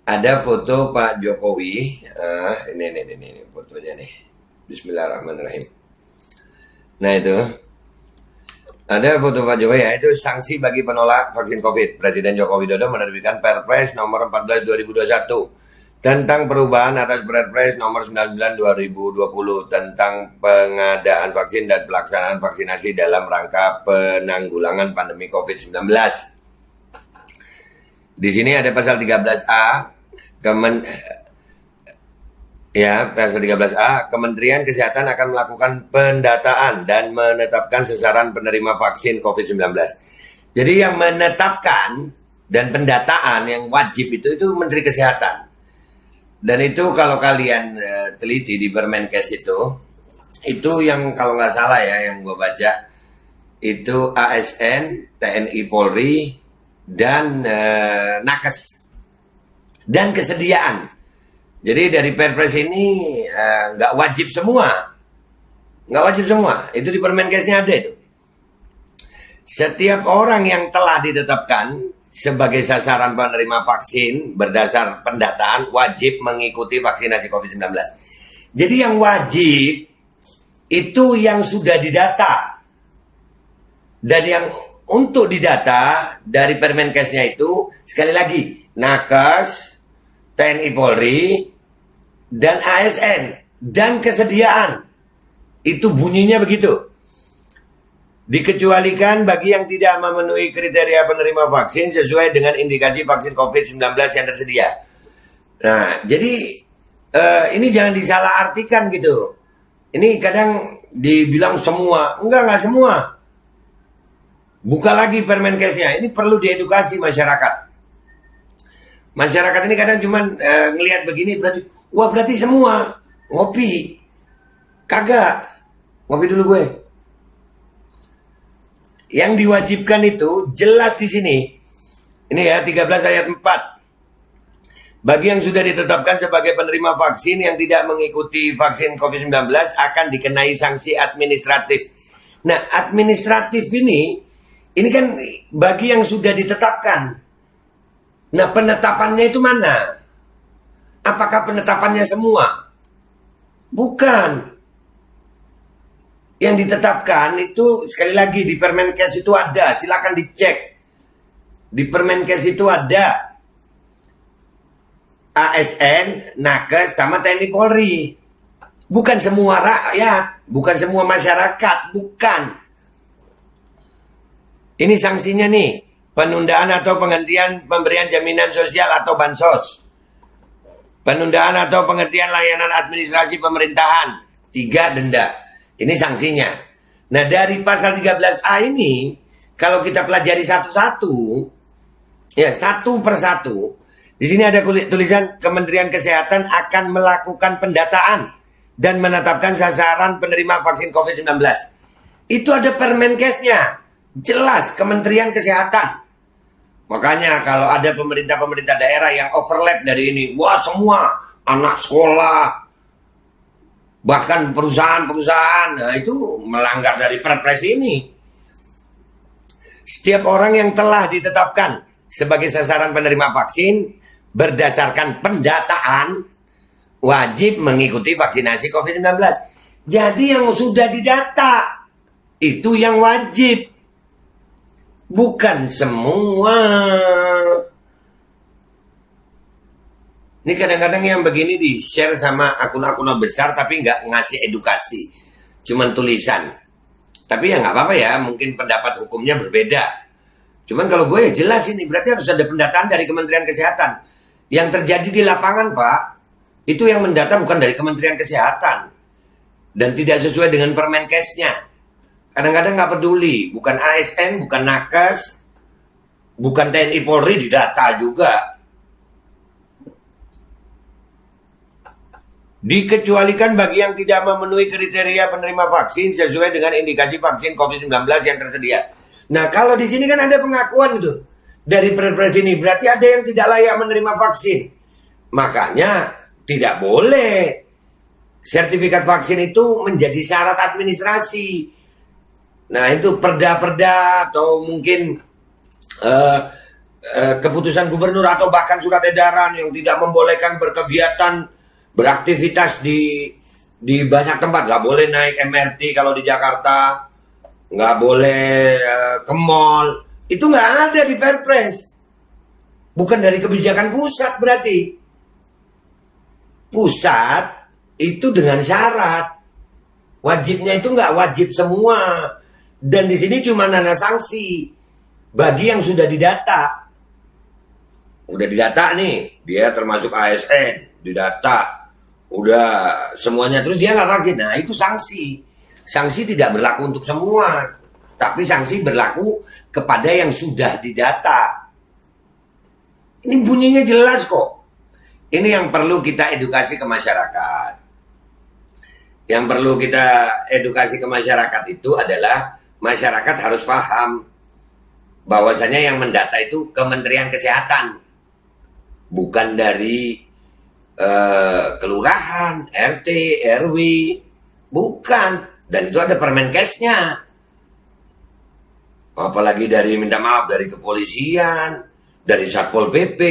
Ada foto Pak Jokowi. Ini fotonya nih. Bismillahirrahmanirrahim. Nah itu ada foto Pak Jokowi ya, itu sanksi bagi penolak vaksin COVID. Presiden Joko Widodo menerbitkan Perpres nomor 14 2021 tentang perubahan atas Perpres nomor 99 2020 tentang pengadaan vaksin dan pelaksanaan vaksinasi dalam rangka penanggulangan pandemi COVID-19. Di sini ada pasal 13A pasal 13A, Kementerian Kesehatan akan melakukan pendataan dan menetapkan sasaran penerima vaksin COVID-19. Jadi yang menetapkan dan pendataan yang wajib itu Menteri Kesehatan. Dan itu kalau kalian teliti di Permenkes itu yang kalau nggak salah ya, yang gue baca, itu ASN, TNI Polri, dan Nakes. Dan kesediaan. Jadi dari Perpres ini nggak wajib semua. Nggak wajib semua. Itu di Permenkesnya ada itu. Setiap orang yang telah ditetapkan sebagai sasaran penerima vaksin berdasar pendataan wajib mengikuti vaksinasi COVID-19. Jadi yang wajib itu yang sudah didata. Dan yang untuk didata dari Permenkesnya itu, sekali lagi, Nakes, TNI Polri, dan ASN, dan kesediaan. Itu bunyinya begitu. Dikecualikan bagi yang tidak memenuhi kriteria penerima vaksin sesuai dengan indikasi vaksin COVID-19 yang tersedia. Nah, jadi ini jangan disalahartikan gitu. Ini kadang dibilang semua. Enggak semua. Buka lagi Permenkesnya. Ini perlu diedukasi masyarakat. Masyarakat ini kadang cuma ngelihat begini, berarti semua ngopi. Kagak. Ngopi dulu gue. Yang diwajibkan itu jelas di sini. Ini ya 13 ayat 4. Bagi yang sudah ditetapkan sebagai penerima vaksin yang tidak mengikuti vaksin COVID-19 akan dikenai sanksi administratif. Nah, administratif ini kan bagi yang sudah ditetapkan. Nah, penetapannya itu mana? Apakah penetapannya semua? Bukan. Yang ditetapkan itu sekali lagi di Permenkes itu ada. Silakan dicek. Di Permenkes itu ada ASN, Nakes, sama TNI Polri. Bukan semua rakyat. Bukan semua masyarakat. Bukan. Ini sanksinya nih. Penundaan atau penghentian pemberian jaminan sosial atau bansos. Penundaan atau penghentian layanan administrasi pemerintahan. 3 denda. Ini sanksinya. Nah, dari pasal 13A ini, kalau kita pelajari satu-satu, ya satu persatu, di sini ada tulisan Kementerian Kesehatan akan melakukan pendataan dan menetapkan sasaran penerima vaksin COVID-19. Itu ada Permenkesnya. Jelas Kementerian Kesehatan. Makanya kalau ada pemerintah-pemerintah daerah yang overlap dari ini, wah semua anak sekolah, bahkan perusahaan-perusahaan, nah itu melanggar dari Perpres ini. Setiap orang yang telah ditetapkan sebagai sasaran penerima vaksin berdasarkan pendataan wajib mengikuti vaksinasi COVID-19. Jadi yang sudah didata itu yang wajib. Bukan semua. Ini kadang-kadang yang begini di-share sama akun-akun besar tapi nggak ngasih edukasi. Cuman tulisan. Tapi ya nggak apa-apa ya, mungkin pendapat hukumnya berbeda. Cuman kalau gue ya jelas ini, berarti harus ada pendataan dari Kementerian Kesehatan. Yang terjadi di lapangan, Pak, itu yang mendata bukan dari Kementerian Kesehatan. Dan tidak sesuai dengan Permenkesnya. Kadang-kadang nggak peduli, bukan ASN, bukan Nakes, bukan TNI Polri didata juga. Dikecualikan bagi yang tidak memenuhi kriteria penerima vaksin sesuai dengan indikasi vaksin COVID-19 yang tersedia. Nah, kalau di sini kan ada pengakuan itu dari Perpres ini, berarti ada yang tidak layak menerima vaksin. Makanya tidak boleh sertifikat vaksin itu menjadi syarat administrasi. Nah, itu perda-perda atau mungkin keputusan gubernur atau bahkan surat edaran yang tidak membolehkan berkegiatan, beraktivitas di banyak tempat. Nggak boleh naik MRT kalau di Jakarta, nggak boleh ke mall. Itu nggak ada di Perpres. Bukan dari kebijakan pusat berarti. Pusat itu dengan syarat. Wajibnya itu nggak wajib semua. Dan di sini cuma ada sanksi bagi yang sudah didata. Udah didata nih, dia termasuk ASN, didata, udah semuanya, terus dia nggak vaksin. Nah itu sanksi. Sanksi tidak berlaku untuk semua, tapi sanksi berlaku kepada yang sudah didata. Ini bunyinya jelas kok. Ini yang perlu kita edukasi ke masyarakat. Yang perlu kita edukasi ke masyarakat itu adalah masyarakat harus paham bahwasanya yang mendata itu Kementerian Kesehatan, bukan dari kelurahan, RT, RW, bukan. Dan itu ada Permenkesnya. Apalagi dari, minta maaf, dari kepolisian, dari Satpol PP,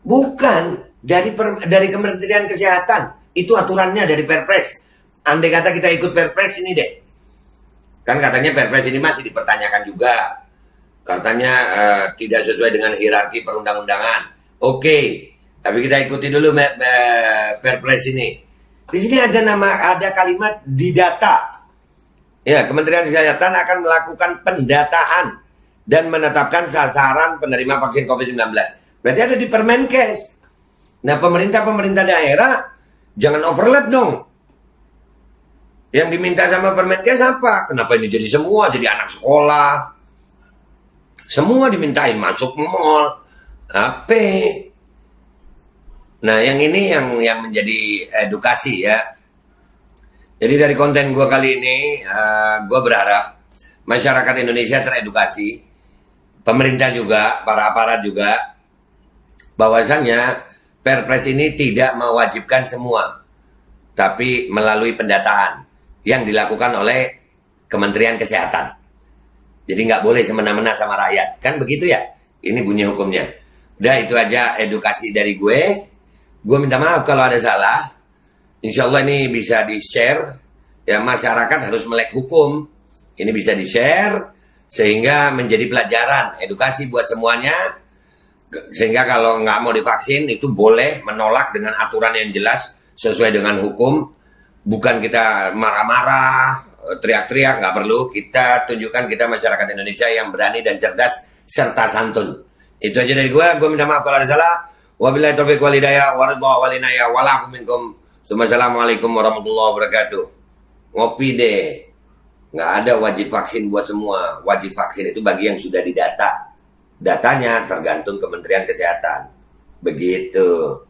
bukan dari Kementerian Kesehatan. Itu aturannya dari Perpres. Andai kata kita ikut Perpres ini deh, kan katanya Perpres ini masih dipertanyakan juga. Katanya tidak sesuai dengan hierarki perundang-undangan. Oke, tapi kita ikuti dulu Perpres ini. Di sini ada kalimat didata. Ya, Kementerian Kesehatan akan melakukan pendataan dan menetapkan sasaran penerima vaksin COVID-19. Berarti ada di Permenkes. Nah, pemerintah daerah jangan overlap dong. Yang diminta sama Permenkes apa? Kenapa ini jadi semua? Jadi anak sekolah. Semua dimintain masuk mall, HP. Nah, yang ini yang menjadi edukasi ya. Jadi dari konten gue kali ini, gue berharap masyarakat Indonesia teredukasi, pemerintah juga, para aparat juga, bahwasannya Perpres ini tidak mewajibkan semua, tapi melalui pendataan yang dilakukan oleh Kementerian Kesehatan. Jadi nggak boleh semena-mena sama rakyat, kan begitu ya? Ini bunyi hukumnya. Udah, itu aja edukasi dari gue. Gue minta maaf kalau ada salah. Insya Allah ini bisa di-share. Ya, masyarakat harus melek hukum. Ini bisa di-share sehingga menjadi pelajaran, edukasi buat semuanya. Sehingga kalau nggak mau divaksin itu boleh menolak dengan aturan yang jelas sesuai dengan hukum. Bukan kita marah-marah, teriak-teriak, nggak perlu. Kita tunjukkan kita masyarakat Indonesia yang berani dan cerdas serta santun. Itu aja dari gue minta maaf kalau ada salah. Wabillahi taufiq wal hidayah waridha wal inayah walakum minkum. Assalamualaikum warahmatullahi wabarakatuh. Ngopi deh. Nggak ada wajib vaksin buat semua. Wajib vaksin itu bagi yang sudah didata. Datanya tergantung Kementerian Kesehatan. Begitu.